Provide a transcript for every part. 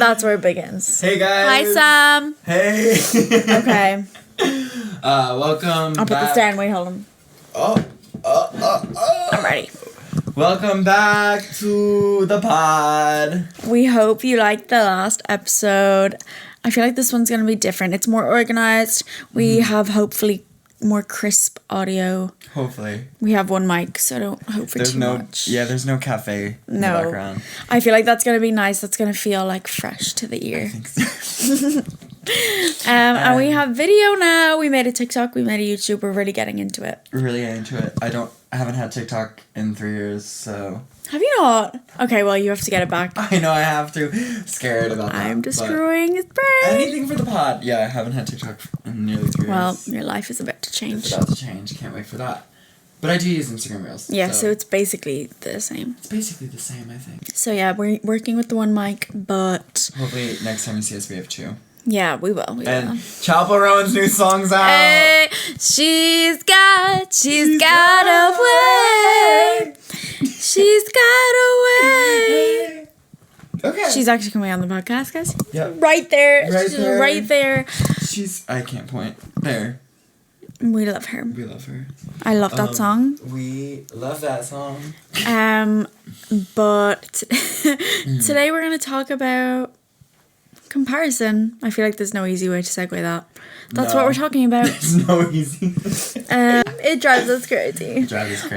That's where it begins. Hey guys. Hi, Sam. Hey. Okay. Welcome. I'll put this down. Wait, hold on. I'm ready. Welcome back to the pod. We hope you liked the last episode. I feel like this one's going to be different. It's more organized. We have hopefully more crisp audio. Hopefully. We have one mic, so don't hope for too much. Yeah, there's no cafe in the background. I feel like that's going to be nice. That's going to feel like fresh to the ear. I think so. And we have video now. We made a TikTok. We made a YouTube. We're really getting into it. We're really into it. I haven't had TikTok in 3 years, so. Have you not? Okay, well, you have to get it back. I know I have to. Scared about that. I'm destroying his brain. Anything for the pod. Yeah, I haven't had TikTok in nearly 3 years. Well, your life is about to change. It's about to change. Can't wait for that. But I do use Instagram Reels. Yeah, so it's basically the same. It's basically the same, I think. So yeah, we're working with the one mic, but... Hopefully next time you see us, we have 2. Yeah, we will. And Chapel Rowan's new song's out. Hey, she's got a way. She's got a way. Okay. She's actually coming on the podcast, guys. Yep. Right there. Right She's there. right there. I can't point. There. We love her. We love her. I love that song. We love that song. But today we're going to talk about comparison. I feel like there's no easy way to segue that. That's what we're talking about. There's no easy. It drives us crazy.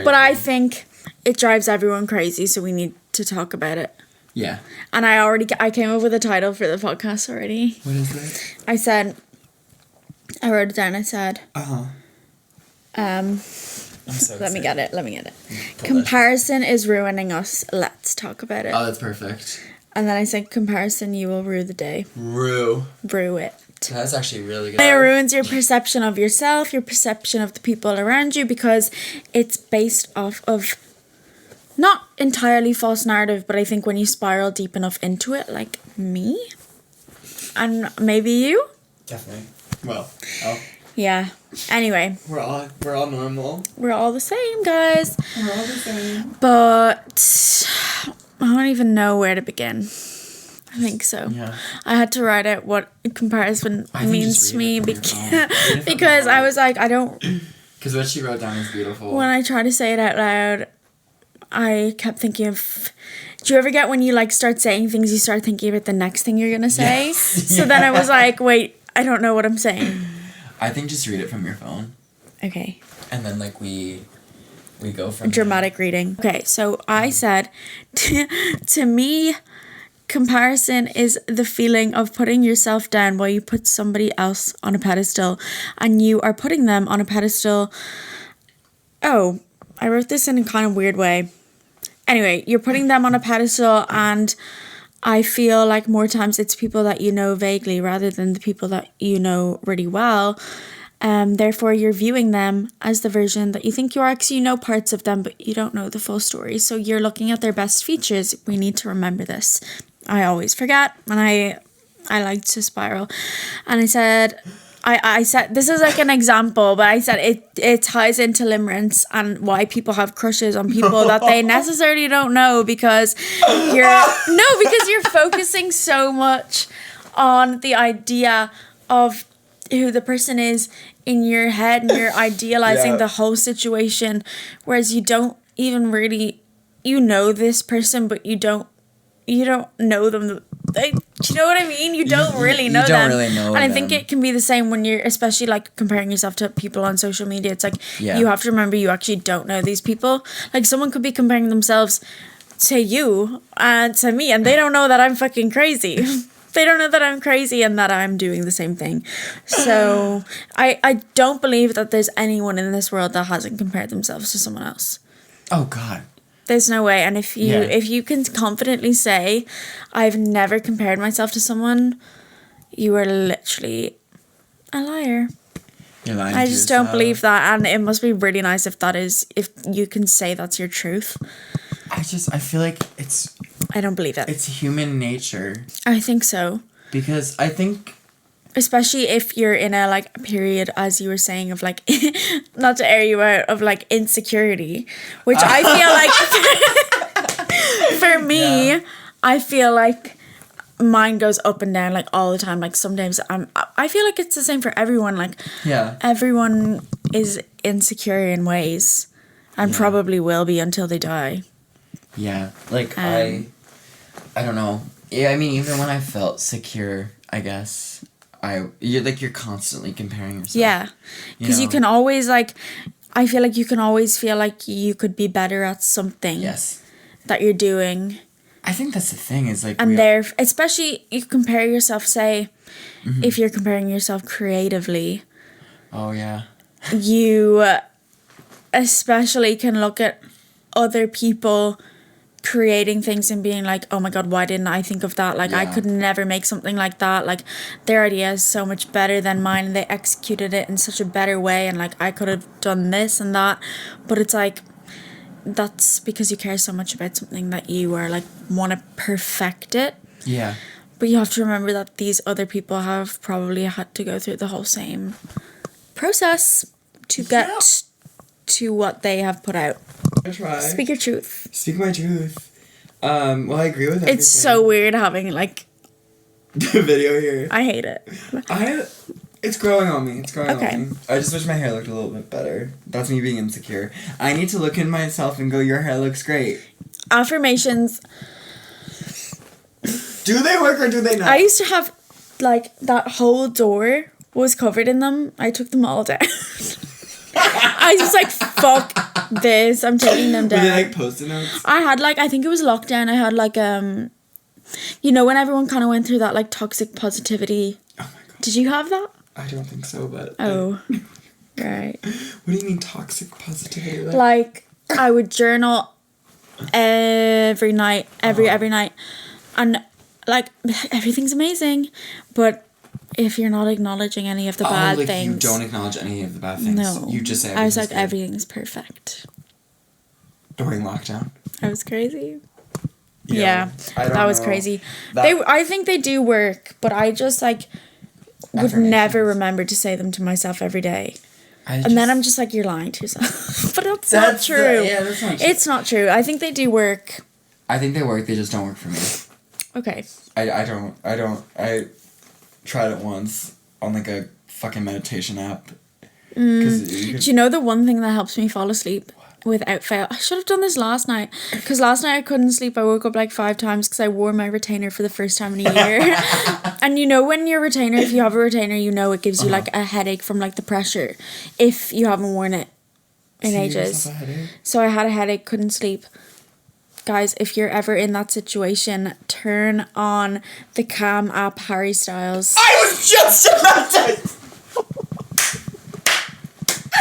But I think it drives everyone crazy, so we need to talk about it. Yeah. And I came up with a title for the podcast already. What is it? I wrote it down. I said, I'm so let me get it. Pull Comparison is ruining us. Let's talk about it. Oh, that's perfect. And then I said, comparison, you will rue the day. Rue It. That's actually really good. It ruins your perception of yourself, your perception of the people around you, because it's based off of not entirely false narrative, but I think when you spiral deep enough into it, like me, and maybe you. Definitely. Well, Yeah. Anyway. we're all normal. We're all the same, guys. We're all the same. But I don't even know where to begin. I think so. Yeah. I had to write out what comparison means to me because I was like, I don't... Because what she wrote down is beautiful. When I try to say it out loud, I kept thinking of... Do you ever get when you like start saying things, you start thinking about the next thing you're going to say? Yes. So then I was like, wait, I don't know what I'm saying. I think just read it from your phone. Okay. And then like we go from Dramatic reading. Okay, so I said, to me, comparison is the feeling of putting yourself down while you put somebody else on a pedestal, and you are putting them on a pedestal. Oh, I wrote this in a kind of weird way. Anyway, you're putting them on a pedestal, and I feel like more times it's people that you know vaguely rather than the people that you know really well. Therefore, you're viewing them as the version that you think you are, because you know parts of them, but you don't know the full story. So you're looking at their best features. We need to remember this. I always forget, and I like to spiral. And I said, I said, this is like an example, but I said it ties into limerence and why people have crushes on people that they necessarily don't know, because you're focusing so much on the idea of who the person is in your head, and you're idealizing the whole situation, whereas you don't even really, you know this person, but you don't know them. Like, do you know what I mean? You don't really know them. You don't really know and I them. think it can be the same when you're, especially like comparing yourself to people on social media. It's like, you have to remember you actually don't know these people. Like, someone could be comparing themselves to you and to me, and they don't know that I'm fucking crazy. They don't know that I'm crazy and that I'm doing the same thing. So I don't believe that there's anyone in this world that hasn't compared themselves to someone else. Oh God. There's no way. And if you can confidently say, I've never compared myself to someone, you are literally a liar. You're lying. I just don't believe that, and it must be really nice if you can say that's your truth. I feel like I don't believe it. It's human nature. I think so. Because I think... Especially if you're in a like period, as you were saying, of like, not to air you out, of like insecurity, which I feel like, for me, I feel like mine goes up and down like all the time. Like sometimes I feel like it's the same for everyone. Like Yeah. everyone is insecure in ways, and Yeah. probably will be until they die. Yeah. Like I don't know. Yeah, I mean, even when I felt secure, I guess you're constantly comparing yourself. Yeah, because you know? can always like. I feel like you can always feel like you could be better at something. Yes. That you're doing. I think that's the thing is like. And especially you compare yourself, say, if you're comparing yourself creatively. Oh, yeah. You especially can look at other people creating things and being like, oh my God, why didn't I think of that? Like, I Yeah. could never make something like that. Like, their idea is so much better than mine, and they executed it in such a better way, and like, I could have done this and that. But it's like, that's because you care so much about something that you are like, want to perfect it. Yeah. But you have to remember that these other people have probably had to go through the whole same process to get to what they have put out. I try. Speak your truth. Speak my truth. Well, I agree with everything. It's so weird having like the video here. I hate it. It's growing on me. It's growing Okay. on me. I just wish my hair looked a little bit better. That's me being insecure. I need to look in myself and go, your hair looks great. Affirmations. Do they work or do they not? I used to have like that whole door was covered in them. I took them all down. I was like, fuck this. I'm taking them Were down. they like post-it notes? I had like, I think it was lockdown. I had like you know, when everyone kind of went through that like toxic positivity. Oh my god. Did you have that? I don't think so, but... Oh, right. What do you mean toxic positivity? Like I would journal every night, every night, and like everything's amazing, but if you're not acknowledging any of the bad like things, you don't acknowledge any of the bad things. No, You just say I was like, good. everything's perfect. During lockdown. I was crazy. Yeah, I don't that was know. crazy. That- I think they do work, but I just like would Affirmations. never remember to say them to myself every day. And then I'm just like, you're lying to yourself. But that's not true. That's not true. It's not true. I think they do work. I think they work, they just don't work for me. Okay. I tried it once on like a fucking meditation app. Do you know the one thing that helps me fall asleep without fail? I should have done this last night, because last night I couldn't sleep. I woke up like 5 times because I wore my retainer for the first time in a year. And you know, when your retainer, if you have a retainer, you know it gives you like a headache from like the pressure if you haven't worn it in ages. So I had a headache, couldn't sleep. Guys, if you're ever in that situation, turn on the Calm app, Harry Styles. I was just about to...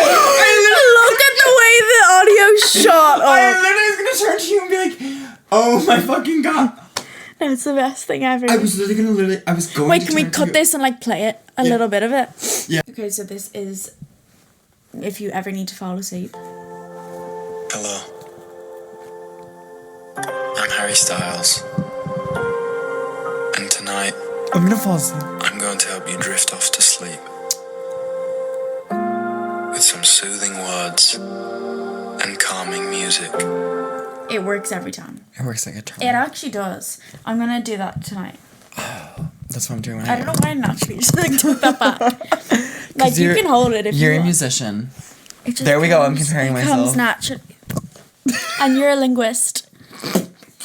Look at the way the audio shot I up. literally was gonna turn to you and be like, oh my fucking god. That's the best thing ever. I was going Wait, to can we turn to cut you. this and like play it? A little bit of it? Yeah. Okay, so this is if you ever need to fall asleep. Hello. I'm Harry Styles. And tonight, I'm gonna fall asleep. I'm going to help you drift off to sleep. With some soothing words and calming music. It works every time. It works like a charm. It actually does. I'm gonna do that tonight. That's what I'm doing. I don't know why I naturally just like took that back. Like you can hold it if you're you a want. musician. It just There we go, I'm comes- comparing it comes myself. naturally. And you're a linguist.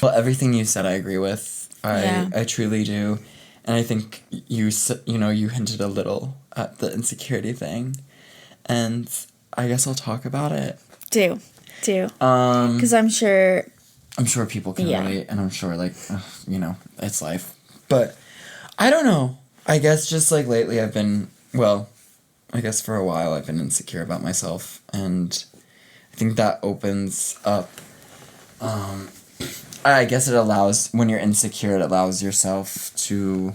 Well, everything you said, I agree with. Yeah. I truly do, and I think you hinted a little at the insecurity thing, and I guess I'll talk about it. Do. Um, Because I'm sure. I'm sure people can Yeah. relate, and I'm sure it's life, but I don't know. I guess just like lately, I've been I guess for a while I've been insecure about myself, and I think that opens up. I guess it allows, when you're insecure, it allows yourself to,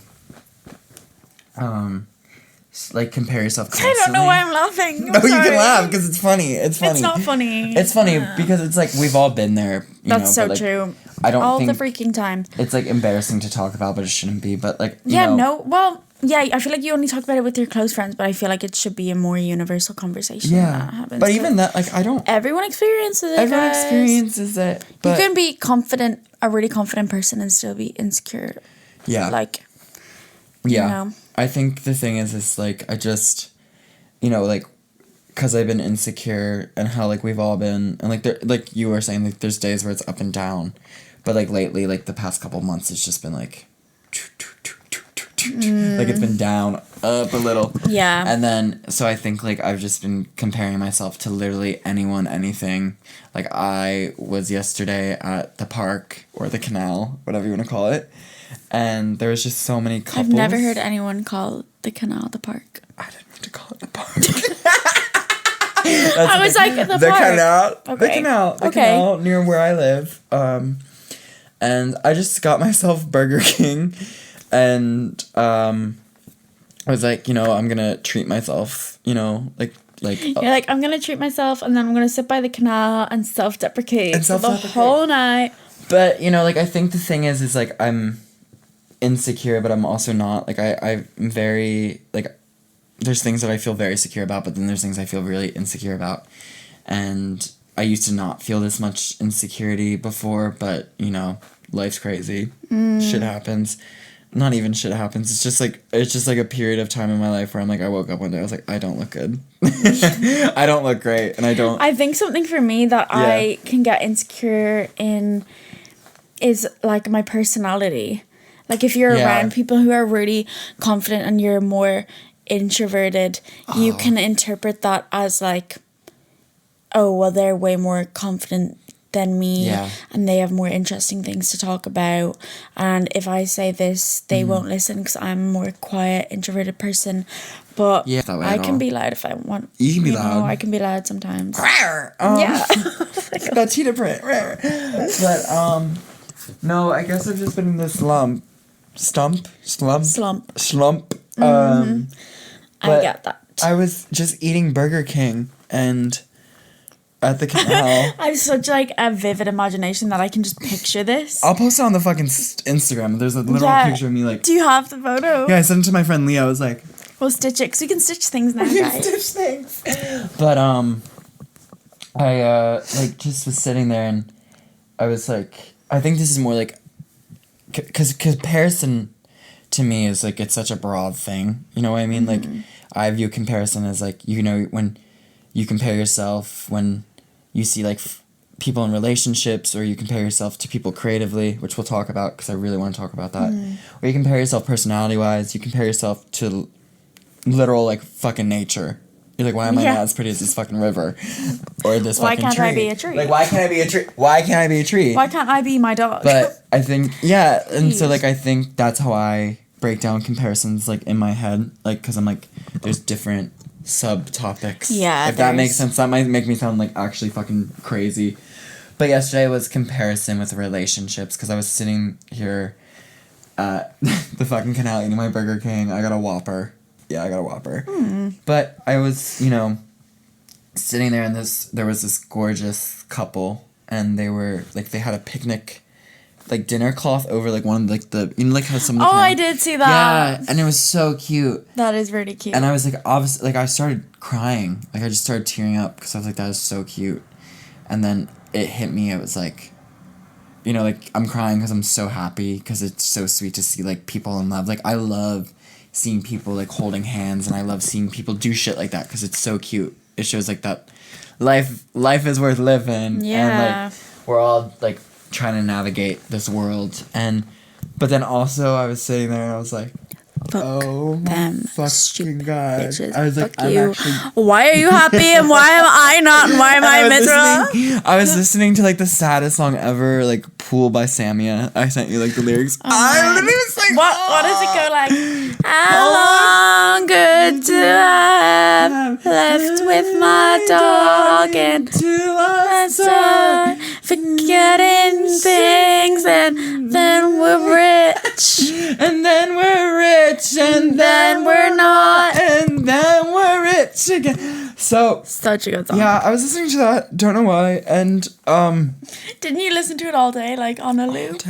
compare yourself constantly. I don't know why I'm laughing. I'm No, you sorry. can laugh because it's funny. It's funny. It's not funny. It's funny because it's like we've all been there. That's so but, like, true. I don't All think the freaking time. it's like embarrassing to talk about, but it shouldn't be. But like Well, yeah, I feel like you only talk about it with your close friends, but I feel like it should be a more universal conversation. That yeah. happens. But even that, like, I don't. everyone experiences it. Everyone guys. experiences it. But You can be a really confident person and still be insecure. Yeah. Like, Yeah. you know. I think the thing is like, I just, you know, like, because I've been insecure and how, like, we've all been, and, like, there, like you were saying, like, there's days where it's up and down. But, like, lately, like, the past couple months, it's just been, like, like, it's been down, up a little. Yeah. And then, so I think, like, I've just been comparing myself to literally anyone, anything. Like, I was yesterday at the park, or the canal, whatever you want to call it. And there was just so many couples. I've never heard anyone call the canal the park. I didn't mean to call it the park. I was like, the park. Canal. Okay. The canal. The Okay. canal near where I live. And I just got myself Burger King. And I was like, you know, I'm going to treat myself, you know, like. You're like, I'm going to treat myself and then I'm going to sit by the canal and self-deprecate And for the self-deprecate. whole night. But, you know, like, I think the thing is like, I'm insecure, but I'm also not. Like, I'm very, like, there's things that I feel very secure about, but then there's things I feel really insecure about. And I used to not feel this much insecurity before, but, you know, life's crazy. Shit happens. Not even shit happens. It's just like a period of time in my life where I'm like, I woke up one day, I was like, I don't look good. I don't look great, and I don't. I think something for me that Yeah. I can get insecure in is like my personality. Like if you're Yeah. around people who are really confident and you're more introverted, you can interpret that as like, oh, well, they're way more confident than me Yeah. and they have more interesting things to talk about. And if I say this, they won't listen because I'm a more quiet, introverted person. But Yeah, that way I at can all. be loud if I want. You can be know, loud. I can be loud sometimes. Yeah. Yeah. That cheetah print. But no, I guess I've just been in this slump. Slump. I But get that. I was just eating Burger King and at the canal. I have such like a vivid imagination that I can just picture this. I'll post it on the fucking Instagram. There's a little Yeah. picture of me like. Do you have the photo? Yeah, I sent it to my friend Leah. I was like, We'll stitch it because we can stitch things now, guys. stitch things. But I like just was sitting there and I was like, I think this is more like, because comparison to me is like, it's such a broad thing. You know what I mean? Like, I view comparison as like, you know, when you compare yourself, when you see like people in relationships, or you compare yourself to people creatively, which we'll talk about because I really want to talk about that. Or you compare yourself personality wise, you compare yourself to literal like fucking nature. You're like, why am I Yeah. not as pretty as this fucking river? Or this Why fucking can't tree? I be a tree? Like, why can't I be a tree? Why can't I be a tree? Why can't I be my dog? But I think, yeah, and so Jeez. like I think that's how I break down comparisons like in my head, like because I'm like, there's different subtopics. Yeah, if that makes there's- sense. That might make me sound like actually fucking crazy. But yesterday was comparison with relationships because I was sitting here at the fucking canal eating my Burger King. I got a Whopper. Yeah, I got a Whopper. But I was, you know, sitting there and there was this gorgeous couple and they were like, they had a picnic like dinner cloth over like one of like the, you know, like how some oh, I did see that. yeah, and it was so cute. That is really cute. And I was like, obviously, like I started crying, like I just started tearing up because I was like, that is so cute. And then it hit me. It was like, you know, like I'm crying because I'm so happy because it's so sweet to see like people in love. Like I love seeing people like holding hands, and I love seeing people do shit like that because it's so cute. It shows like that life is worth living. Yeah. And like we're all like trying to navigate this world. And but then also I was sitting there and I was like, Fuck oh my them fucking stupid god. bitches. I was like, Fuck I'm you. actually Why are you happy and why am I not and why am I miserable? I was listening to like the saddest song ever, like Pool by Samia. I sent you like the lyrics. I man. literally was like, What does it go like? How long good to have left with my dog and my son, forgetting things and then we're rich. and then we're rich, and Then we're not. and then we're rich again. So Such a good song. yeah, I was listening to that. Don't know why, and Didn't you listen to it all day, like on a loop?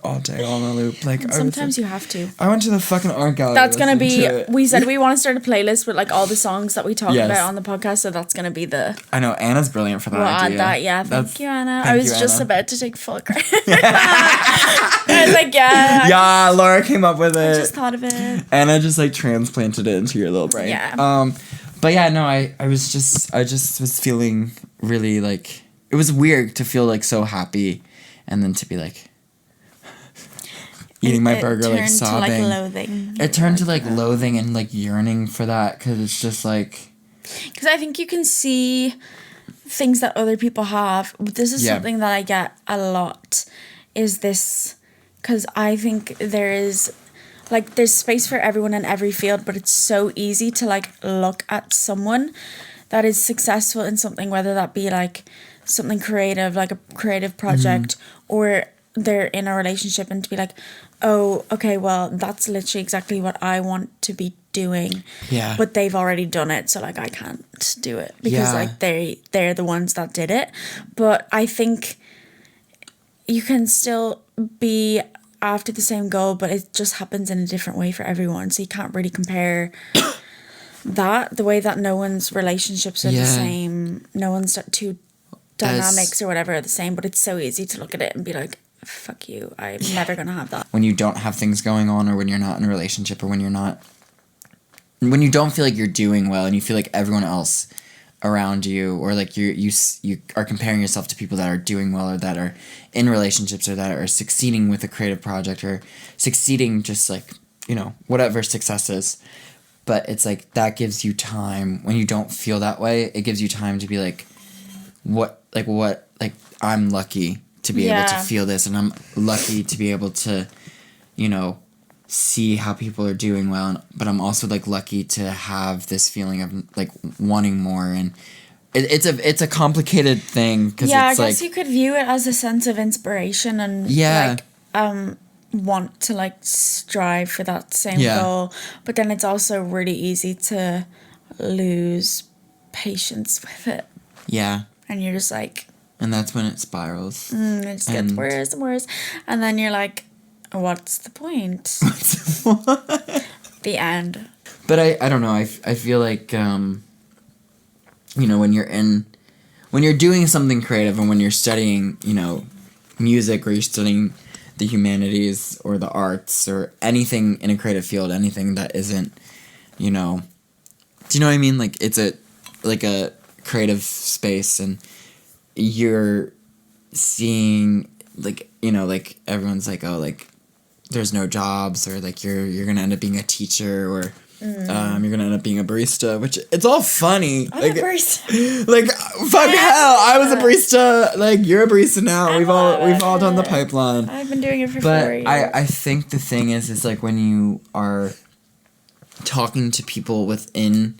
all day on a loop. Like I Sometimes you have to. I went to the fucking art gallery. That's gonna listening be. to it. We said we want to start a playlist with like all the songs that we talk Yes. about on the podcast. So that's gonna be the. I know Anna's brilliant for that We'll add idea. that. Yeah, That's- thank you, Anna. thank I was you, just Anna. about to take full credit. I was like, Yeah. Yeah, Laura came up with I it. just thought of it. And I just like transplanted it into your little brain. Yeah. But yeah, no, I just was feeling really like, it was weird to feel like so happy and then to be like eating my burger, like sobbing. It turned to like loathing. It turned to like loathing and like yearning for that, because it's just like. Because I think you can see things that other people have. But this is something that I get a lot, is this, because I think there's space for everyone in every field, but it's so easy to like look at someone that is successful in something, whether that be like something creative, like a creative project, or they're in a relationship, and to be like, oh, okay, well, that's literally exactly what I want to be doing. Yeah. But they've already done it, so like I can't do it because like they're the ones that did it. But I think you can still be after the same goal, but it just happens in a different way for everyone. So you can't really compare that, the way that no one's relationships are the same, no one's two dynamics or whatever are the same, but it's so easy to look at it and be like, fuck you, I'm never gonna have that. When you don't have things going on, or when you're not in a relationship, or when you don't feel like you're doing well and you feel like everyone else around you, or like you are comparing yourself to people that are doing well, or that are in relationships, or that are succeeding with a creative project, or succeeding just like, you know, whatever success is. But it's like, that gives you time. When you don't feel that way, it gives you time to be like, I'm lucky to be able to feel this, and I'm lucky to be able to, you know, see how people are doing well, but I'm also like lucky to have this feeling of like wanting more, and it's a complicated thing, because I it's guess like, you could view it as a sense of inspiration and like want to like strive for that same goal, but then it's also really easy to lose patience with it. Yeah. And you're just like, and that's when it spirals. It just gets worse and worse. And then you're like, what's the point? The end. But I don't know. I feel like, you know, when you're doing something creative, and when you're studying, you know, music, or you're studying the humanities or the arts, or anything in a creative field, anything that isn't, you know, do you know what I mean? Like, it's a creative space, and you're seeing, like, you know, like, everyone's like, oh, like, there's no jobs, or like you're gonna end up being a teacher, or you're gonna end up being a barista, which it's all funny. I'm like, a barista. Like, fuck hell, I was a barista. Like, you're a barista now. We've all done the pipeline. I've been doing it for 4 years. But I think the thing is like, when you are talking to people within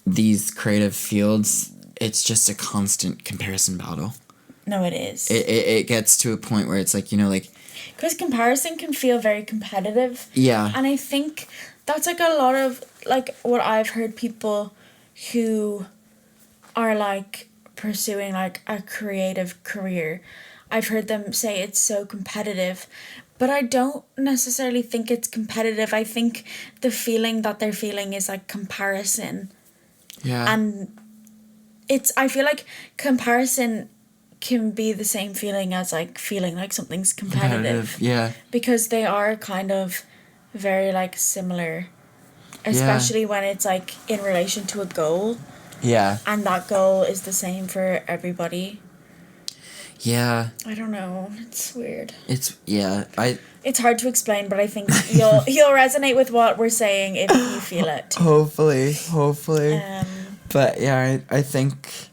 these creative fields, it's just a constant comparison battle. No, it is. It gets to a point where it's like, you know, like, because comparison can feel very competitive. Yeah. And I think that's like a lot of like what I've heard people who are like pursuing like a creative career. I've heard them say it's so competitive, but I don't necessarily think it's competitive. I think the feeling that they're feeling is like comparison. Yeah. And I feel like comparison can be the same feeling as like feeling like something's competitive. Yeah. Because they are kind of very like similar. Especially when it's like in relation to a goal. Yeah. And that goal is the same for everybody. Yeah. I don't know. It's weird. It's hard to explain, but I think you'll resonate with what we're saying if you feel it. Hopefully. But yeah, I think,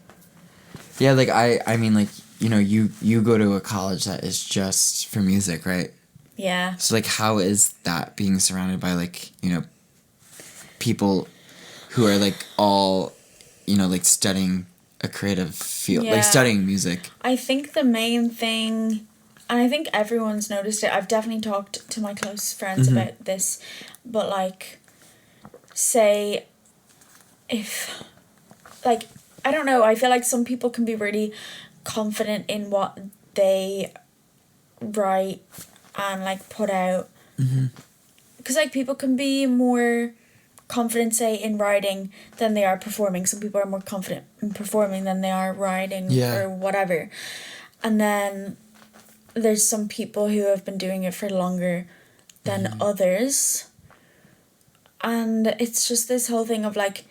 yeah, like, I mean, like, you know, you go to a college that is just for music, right? Yeah. So, like, how is that being surrounded by, like, you know, people who are, like, all, you know, like, studying a creative field, like, studying music? I think the main thing, and I think everyone's noticed it, I've definitely talked to my close friends about this, but, like, say, if, like, I don't know, I feel like some people can be really confident in what they write and like put out, because like people can be more confident, say, in writing than they are performing. Some people are more confident in performing than they are writing or whatever. And then there's some people who have been doing it for longer than others. And it's just this whole thing of like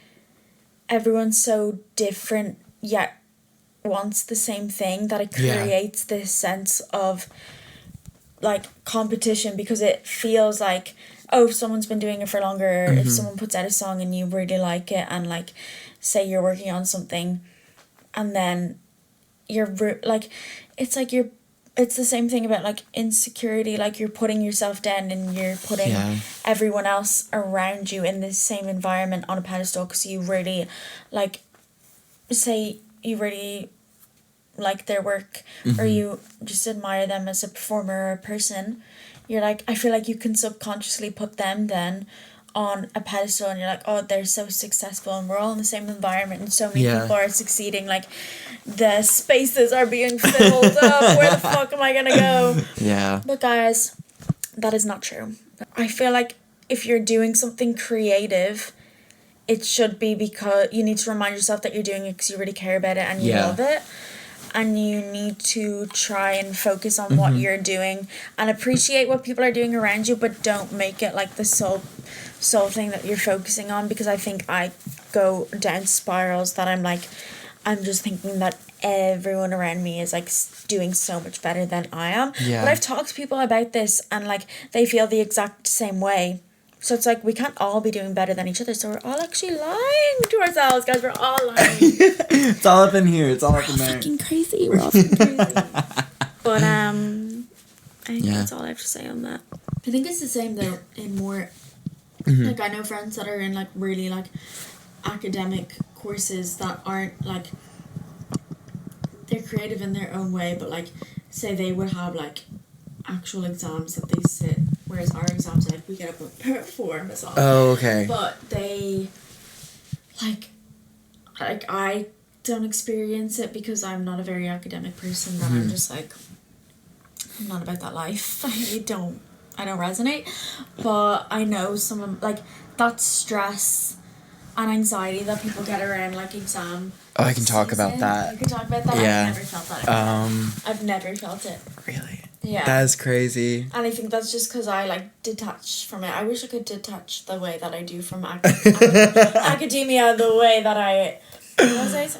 everyone's so different yet wants the same thing, that it Yeah. creates this sense of like competition, because it feels like, oh, if someone's been doing it for longer, if someone puts out a song and you really like it, and like say you're working on something and then like it's like it's the same thing about like insecurity, like you're putting yourself down and you're putting Yeah. everyone else around you in the same environment on a pedestal, because you really like, say you really like their work, or you just admire them as a performer or a person, you're like, I feel like you can subconsciously put them then on a pedestal, and you're like, oh, they're so successful and we're all in the same environment and so many Yeah. people are succeeding, like the spaces are being filled up, where the fuck am I gonna go? Yeah. But guys, that is not true. I feel like if you're doing something creative, it should be because you need to remind yourself that you're doing it because you really care about it and you Yeah. love it. And you need to try and focus on what you're doing and appreciate what people are doing around you, but don't make it like the sole thing that you're focusing on, because I think I go down spirals that I'm just thinking that everyone around me is like doing so much better than I am. Yeah. But I've talked to people about this and like they feel the exact same way. So it's like we can't all be doing better than each other. So we're all actually lying to ourselves, guys. We're all lying. It's all up in here. It's all up in there. Fucking crazy. We're all fucking crazy. But I think Yeah. that's all I have to say on that. I think it's the same though in more like, I know friends that are in like really like academic courses that aren't like, they're creative in their own way, but like say they would have like actual exams that they sit, whereas our exams are like we get up and perform as well. Oh, okay. But they like I don't experience it because I'm not a very academic person, that I'm just like, I'm not about that life. I don't resonate. But I know some of like that stress and anxiety that people get around like exam. Oh, I can talk about season. that. You can talk about that. Yeah. I've never felt that. I've never felt it. Really? Yeah. That is crazy. And I think that's just because I like detach from it. I wish I could detach the way that I do from academia, the way that I. What was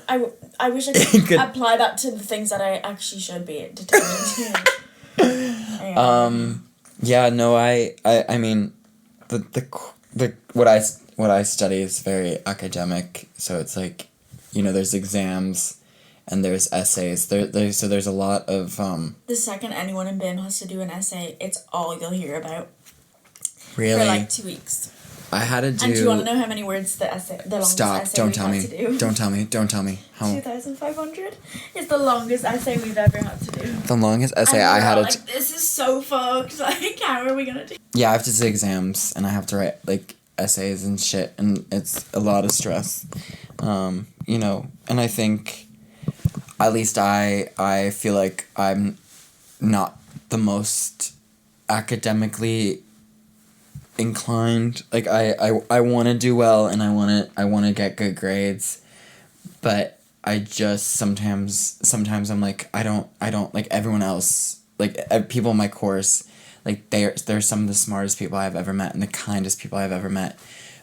I wish I could apply that to the things that I actually should be detaching to. Yeah, no, I mean, the what I study is very academic, so it's like, you know, there's exams and there's essays. So there's a lot of The second anyone in BIM has to do an essay, it's all you'll hear about really. for like 2 weeks. I had to do. And do you want to know how many words the longest Stop! essay Don't we've tell had me. to do? Don't tell me. How 2,500 is the longest essay we've ever had to do. the longest essay And I we're had all to. like, this is so fucked. Like, how are we gonna do? Yeah, I have to take exams and I have to write like essays and shit, and it's a lot of stress. You know, and I think, at least I feel like I'm not the most academically inclined. Like I want to do well and I want to get good grades, but I just sometimes I'm like I don't like everyone else, like people in my course, like they're some of the smartest people I've ever met and the kindest people I've ever met,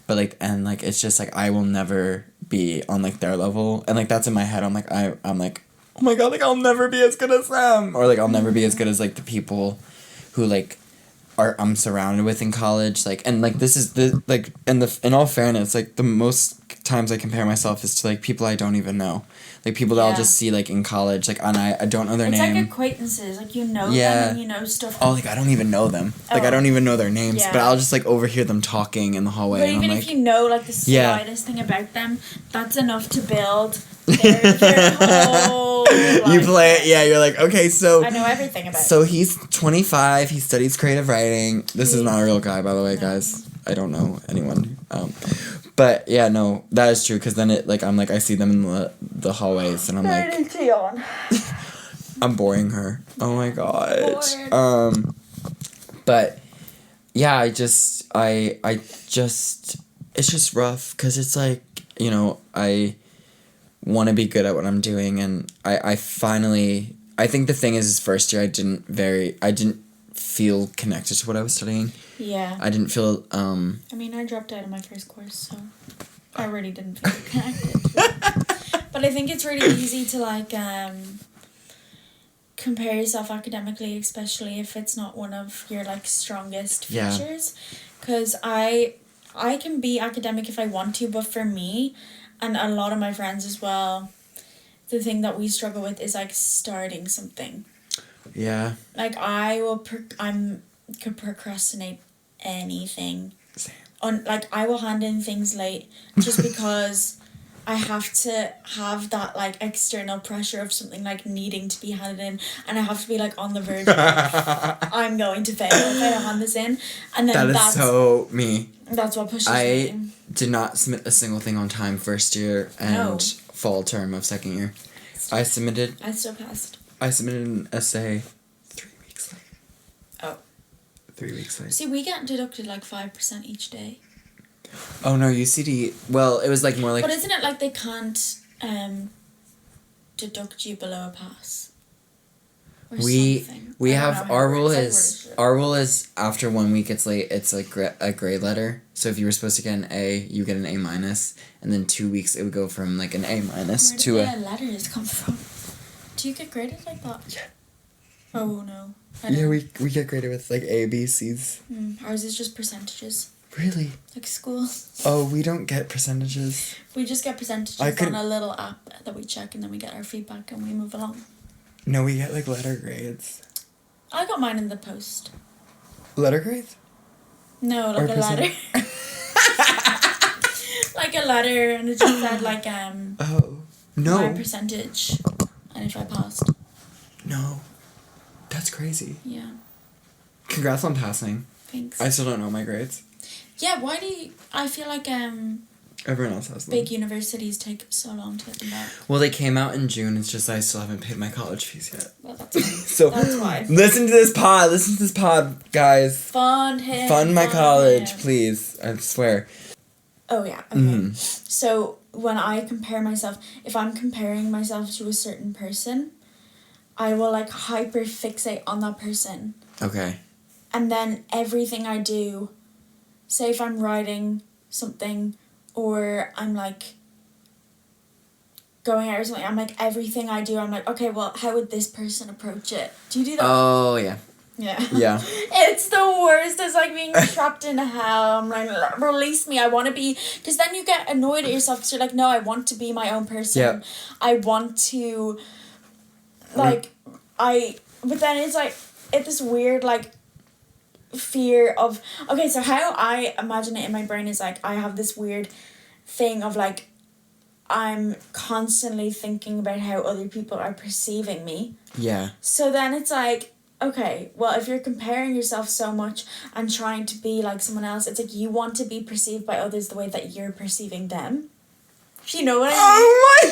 but like, and like it's just like I will never be on like their level, and like that's in my head. I'm like I'm like, oh my god, like I'll never be as good as them, or like I'll never be as good as like the people who like I'm surrounded with in college, like, and like this is the like in all fairness, like the most times I compare myself is to like people I don't even know, like people that I'll Yeah. just see like in college, like, and I don't know their It's name. like acquaintances, like you know Yeah. them and you know stuff. Oh, like I don't even know them. Like I Oh. don't even know their names, but Yeah. I'll just like overhear them talking in the hallway, But and even I'm if like, you know like the Yeah. slightest thing about them, that's enough to build their whole you life. play it. Yeah, you're like, okay, so I know everything about So he's 25. He studies creative writing. This is not a real guy, by the way, No. guys. I don't know anyone. But yeah, no, that is true. Because then it like I'm like I see them in the hallways, and I'm like Leon. I'm boring her. Oh my god. Bored. But yeah, I just it's just rough because it's like, you know, I want to be good at what I'm doing, and I finally I think the thing is first year I didn't feel connected to what I was studying. Yeah. I didn't feel I mean, I dropped out of my first course, so I really didn't feel connected to it. But I think it's really easy to, like, compare yourself academically, especially if it's not one of your, like, strongest Yeah. features. Because I can be academic if I want to, but for me, and a lot of my friends as well, the thing that we struggle with is, like, starting something. yeah. Like, could procrastinate anything. Same. I will hand in things late just because I have to have that, like, external pressure of something, like, needing to be handed in, and I have to be, like, on the verge of, like, I'm going to fail if I don't hand this in, and then That is so me. that's what pushes I me. did not submit a single thing on time first year and No. fall term of second year. I submitted I still passed. an essay 3 weeks late. Oh. 3 weeks late. See, we get deducted, like, 5% each day. Oh no, UCD. Well, it was like more like But isn't it like they can't deduct you below a pass? Or we something? we I don't have know how our it rule works. is our rule is after 1 week it's late, it's like a grade letter. So if you were supposed to get an A, you get an A minus, and then 2 weeks it would go from like an A minus Where to do a the letters come from? Do you get graded like that? Yeah. Oh no. I yeah. don't. We get graded with like A, B, C's. Ours is just percentages, Really? like school. Oh, we don't get percentages. We just get percentages I could- on a little app that we check, and then we get our feedback and we move along. No, we get like letter grades. I got mine in the post. Letter grades? No, Or like a letter. Like a letter, and it just said like Oh. No. my percentage, and if I passed, No. That's crazy. yeah, Congrats on passing. thanks. I still don't know my grades. Yeah, why do you? I feel like Everyone else has them. big universities take so long to get them back. Well, they came out in June. It's just I still haven't paid my college fees yet. Well, that's fine. So That's why. Listen to this pod, guys. Fund him. Fund my college, him. please. I swear. Oh yeah. Okay. Mhm. So when I compare myself, if I'm comparing myself to a certain person, I will like hyper fixate on that person, Okay. and then everything I do, say if I'm writing something, or I'm like going out or something, I'm like everything I do, I'm like, okay, well, how would this person approach it? Do you do that? Oh yeah. Yeah. Yeah. It's the worst. It's like being trapped in hell. I'm like, release me. I want to be... Because then you get annoyed at yourself because you're like, no, I want to be my own person. Yeah. I want to... Like, But then it's like... It's this weird, like, fear of... Okay, so how I imagine it in my brain is like, I have this weird thing of like, I'm constantly thinking about how other people are perceiving me. Yeah. So then it's like, okay, well, if you're comparing yourself so much and trying to be like someone else, it's like you want to be perceived by others the way that you're perceiving them. You know what I mean? Oh my.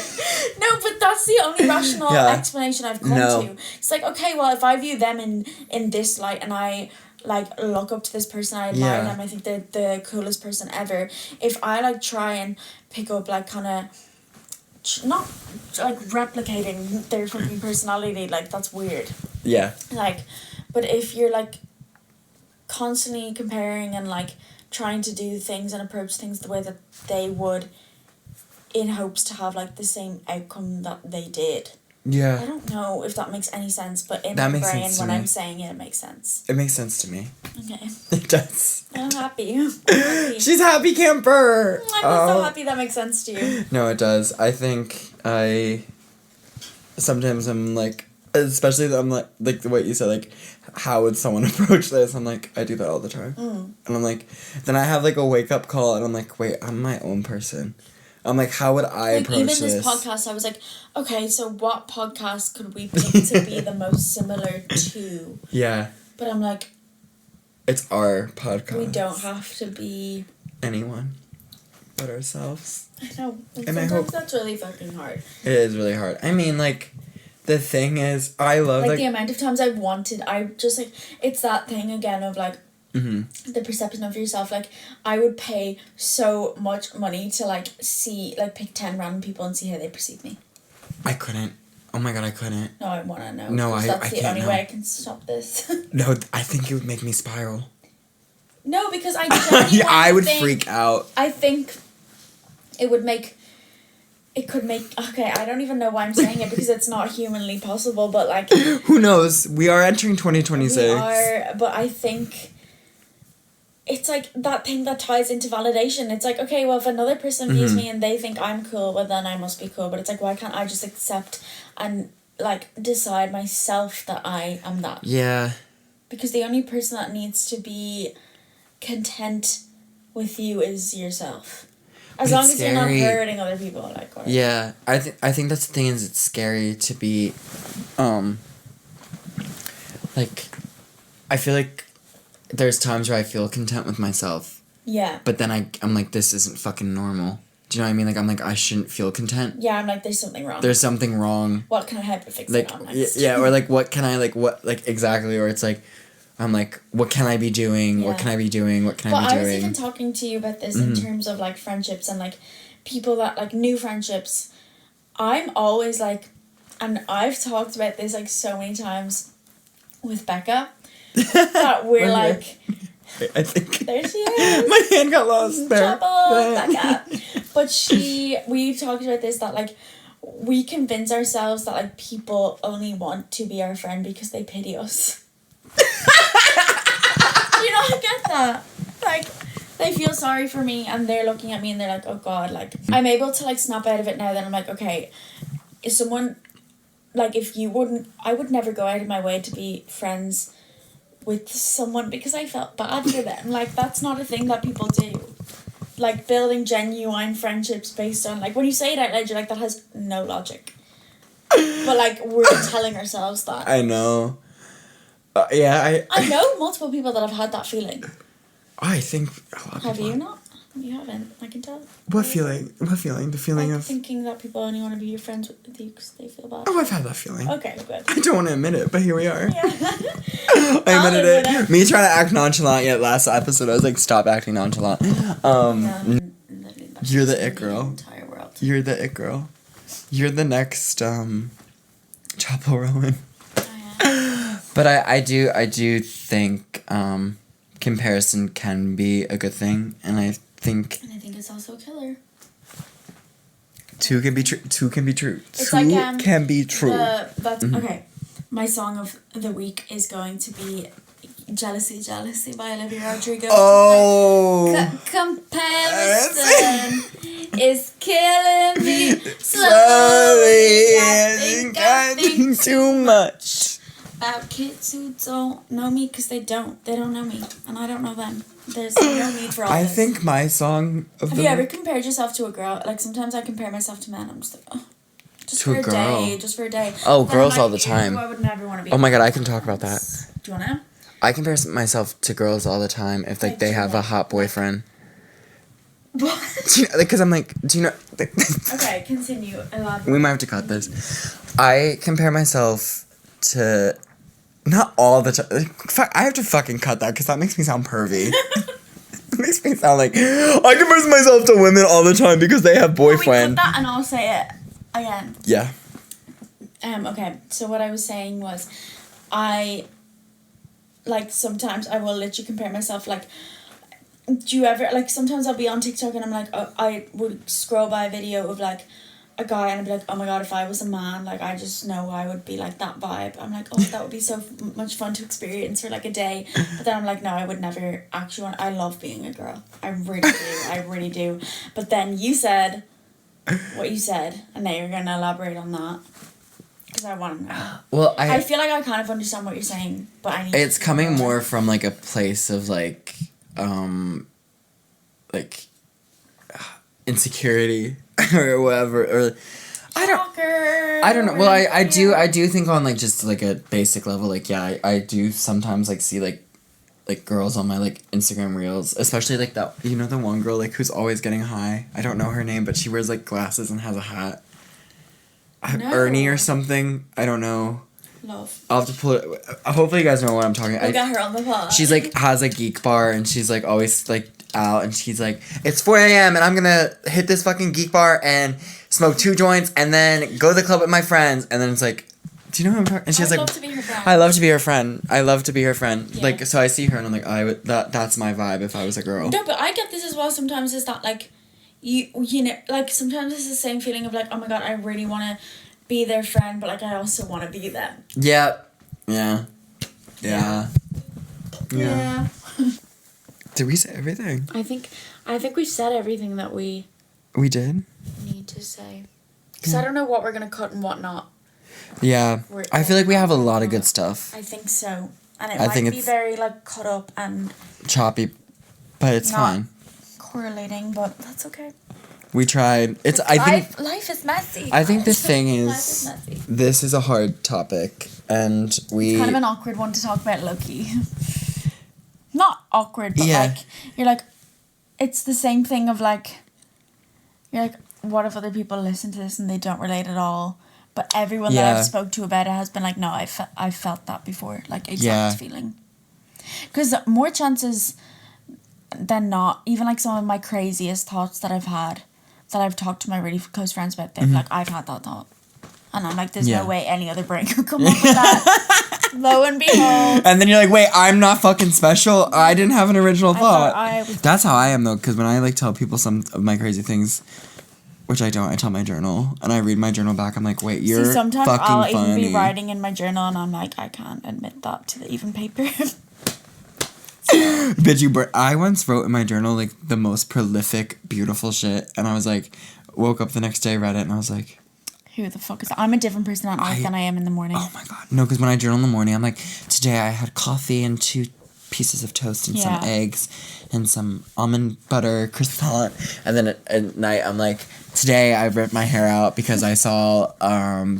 No, but that's the only rational Yeah. explanation I've come No. to. It's like, okay, well, if I view them in this light and I like look up to this person, I admire Yeah. them, I think they're the coolest person ever. If I like try and pick up like kind of not like replicating their fucking personality, like that's weird. Yeah. Like, but if you're like constantly comparing and like trying to do things and approach things the way that they would in hopes to have like the same outcome that they did. I Yeah. don't know if that makes any sense, but in That my makes brain sense to when me. I'm saying it, it makes sense. It makes sense to me. Okay. It does. I'm happy. I'm happy. She's happy camper. I'm so happy that makes sense to you. No, it does. I think sometimes I'm like, especially I'm like what you said, like, how would someone approach this? I'm like, I do that all the time. And I'm like, then I have like a wake up call and I'm like, wait, I'm my own person. I'm like, how would I Like approach even this? this podcast, I was like, okay, so what podcast could we pick to be the most similar to? Yeah, But I'm like, it's our podcast. we don't have to be. anyone but ourselves. I know. Like, And I sometimes hope- that's really fucking hard. It is really hard. I mean, like, the thing is, I love Like the amount of times I just like, it's that thing again of like, the perception of yourself. Like, I would pay so much money to like see, like pick 10 random people and see how they perceive me. I couldn't. Oh my god, I couldn't. No, I want to know. No, 'cause I that's the can't only know. way I can stop this. No, I think it would make me spiral. No, because I genuinely I would think, freak out. I think it would make. It could make. Okay, I don't even know why I'm saying it because it's not humanly possible, but like. Who knows? We are entering 2026. We are, but I think. It's like that thing that ties into validation. It's like, okay, well, if another person views me and they think I'm cool, well, then I must be cool. But it's like, why can't I just accept and, like, decide myself that I am that? Yeah. Because the only person that needs to be content with you is yourself. As But long it's as you're not scary. hurting other people, like, or, Yeah, I think that's the thing is it's scary to be, like, I feel like there's times where I feel content with myself, Yeah. but then I'm like, this isn't fucking normal. Do you know what I mean? Like, I'm like, I shouldn't feel content. Yeah, I'm like, there's something wrong. There's something wrong. What can I hyperfixate Like, on next? yeah, or like, what can I, like, what, like, exactly, or it's like, I'm like, what can I be doing? Yeah. What can I be doing? What can But I be I was doing? even talking to you about this in terms of like friendships and like people that like new friendships. I'm always like, and I've talked about this like so many times with Becca that we're Right like, I think there she is. my hand got lost there. Trouble, Becca. But we talked about this that like we convince ourselves that like people only want to be our friend because they pity us. You know, I get that. Like, they feel sorry for me and they're looking at me and they're like, oh God, like, I'm able to, like, snap out of it now that I'm like, okay, if someone, like, if you wouldn't, I would never go out of my way to be friends with someone because I felt bad for them. Like, that's not a thing that people do. Like, building genuine friendships based on, like, when you say it out loud, you're like, that has no logic. But, like, we're telling ourselves that. I know. Yeah, I know multiple people that have had that feeling. I think a lot of Have people you not? You haven't. I can tell. What feeling? What feeling? The feeling Like of... thinking that people only want to be your friends with you because they feel bad. Oh, I've had that feeling. Okay, good. I don't want to admit it, but here we are. Yeah. I I'll admitted admit it. it. Me trying to act nonchalant, yet last episode I was like, stop acting nonchalant. You're the it girl. Entire world. You're the it girl. You're the next, Chappell Rowan. But I do think, comparison can be a good thing, and I think And I think it's also a killer. two can be true. Two can be true. It's Two like, can be true. That's okay. My song of the week is going to be "Jealousy, Jealousy" by Olivia Rodrigo. Oh. Comparison is killing me Slowly, I think too much. about kids who don't know me because they don't know me and I don't know them. There's no need for all I this. think my song of Have the you ever compared yourself to a girl? Like sometimes I compare myself to men. I'm just like, oh, just To for a a girl? day, just for a day. Oh, Then I'm girls like, all the ew, time. I would never want to be. Oh my God, I can talk about that. Do you wanna? I compare myself to girls all the time if like Like, they to have a what? hot boyfriend. What? Because I'm like, do you know? Okay, continue. Elaborate. We might have to cut this. I compare myself to, not all the time. Fuck, I have to fucking cut that because that makes me sound pervy. It makes me sound like I compare myself to women all the time because they have Can we boyfriend. cut that and I'll say it again. Yeah. Okay, so what I was saying was, like, sometimes I will literally compare myself, like, do you ever, like, sometimes I'll be on TikTok and I'm like, I would scroll by a video of, like, a guy and I'd be like, oh my God, if I was a man, like, I just know I would be, like, that vibe. I'm like, oh, that would be so much fun to experience for, like, a day. But then I'm like, no, I would never actually want, I love being a girl. I really do. I really do. But then you said what you said, and now you're going to elaborate on that. Because I want to know. Well, I feel like I kind of understand what you're saying, but I need it's to coming know. more from like a place of like insecurity or whatever, or I don't know. Well, I do think on like just like a basic level, like yeah, I do sometimes like see like girls on my like Instagram reels, especially like that, you know, the one girl like who's always getting high. I don't know her name, but she wears like glasses and has a hat. No. Ernie or something. I don't know. Love. I'll have to pull it. Hopefully you guys know what I'm talking. We'll get her on the pod. She's like has a geek bar and she's like always like out and she's like, it's 4 a.m. and I'm gonna hit this fucking geek bar and smoke 2 joints, and then go to the club with my friends, and then it's like, do you know who I'm talking? And she's I'd like, love to be her friend. I love to be her friend. I love to be her friend. Yeah. Like, so I see her, and I'm like, that's my vibe if I was a girl. No, but I get this as well sometimes, is that, like, you know, like, sometimes it's the same feeling of, like, oh my god, I really want to be their friend, but, like, I also want to be them. Yeah. Yeah. Yeah. Yeah. Did we say everything? I think we said everything that we We did? need to say. Because I don't know what we're going to cut and what not. Yeah. I feel like we have a lot of good stuff. I think so. And it I might think be it's- very, like, cut up and Choppy. But it's Not- fine. correlating, but that's okay. We tried. I think Life is messy. I think the guys. thing Life is, messy. this is a hard topic, and we It's kind of an awkward one to talk about, Loki. Not awkward, but Yeah. like, you're like, it's the same thing of like, you're like, what if other people listen to this and they don't relate at all? But everyone that Yeah. I've spoke to about it has been like, no, I've felt that before, like exact Yeah. feeling. Because more chances than not, even like some of my craziest thoughts that I've had, that I've talked to my really close friends about, they've like, I've had that thought. And I'm like, there's Yeah. no way any other brain could come up with that. Lo and behold. and then you're like, wait, I'm not fucking special. I didn't have an original thought. I was- That's how I am though, because when I like tell people some of my crazy things, which I don't, I tell my journal and I read my journal back. I'm like, wait, you're See, sometimes fucking I'll funny. even be writing in my journal and I'm like, I can't admit that to the even paper. Bitch, I once wrote in my journal like the most prolific, beautiful shit, and I was like, woke up the next day, read it, and I was like, Who the fuck is that? I'm a different person at night than I am in the morning. oh my god, no, because when I journal in the morning, I'm like, today I had coffee and 2 pieces of toast and some Yeah. eggs and some almond butter croissant, and then at night I'm like, today I ripped my hair out because I saw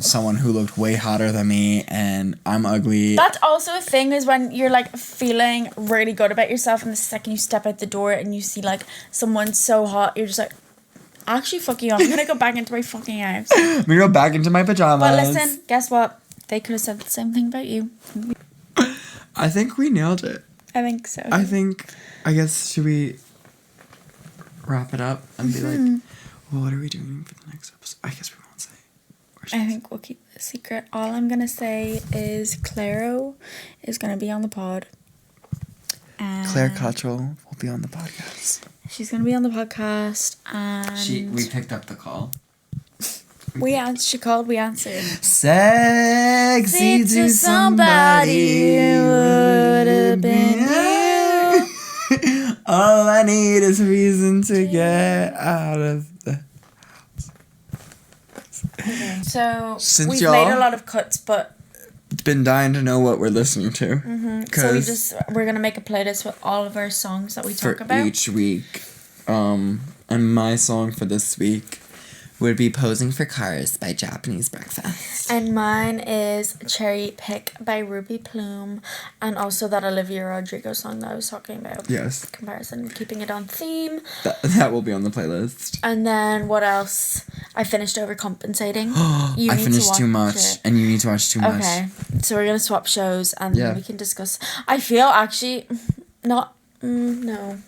someone who looked way hotter than me, and I'm ugly. That's also a thing, is when you're like feeling really good about yourself and the second you step out the door and you see like someone so hot, you're just like, actually fuck you, I'm gonna go back into my fucking house. I'm gonna go back into my pajamas. But listen, guess what? They could have said the same thing about you. I think we nailed it. I think so. I guess, should we wrap it up and be Mm-hmm. like, well, what are we doing for the next episode? I guess we won't say. Or should I we think we'll keep it a secret. All I'm gonna say is Claro is gonna be on the pod. And say? Claire Cottrell will be on the podcast. she's gonna be on the podcast, and We picked up the call. she called, we answered. Sexy to somebody would have been you. All I need is a reason to get out of the... So Since we've y'all- made a lot of cuts, but Been dying to know what we're listening to. so we're gonna make a playlist with all of our songs that we For talk about. each week. And my song for this week would be Posing for Cars by Japanese Breakfast. And mine is Cherry Pick by Ruby Plume, and also that Olivia Rodrigo song that I was talking about. Yes. Comparison, keeping it on theme. That will be on the playlist. And then what else? I finished Overcompensating. I need to finished too watch much, it. and you need to watch too much. Okay, so we're gonna swap shows and Yeah. we can discuss. I feel actually not. No,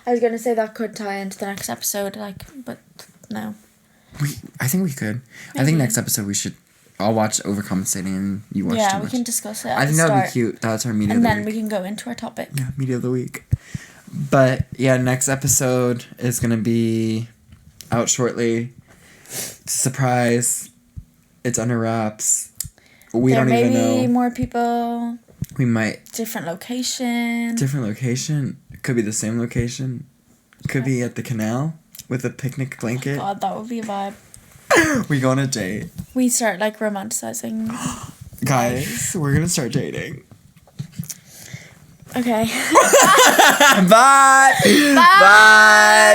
I was gonna say that could tie into the next episode, like, but no. I think we could. I think next episode we should. I'll watch Overcompensating and you watch Yeah, too we much. can discuss it. At I think the that would be start. cute. That's our media And of the then week. we can go into our topic. Yeah, media of the week. But yeah, next episode is gonna be out shortly. Surprise! It's under wraps. We there don't may even be know. more people, We might different location. different location. Could be the same location. Could be at the canal with a picnic blanket. God, that would be a vibe. We go on a date, We start like romanticizing. guys. We're gonna start dating. Okay. Bye. Bye. Bye.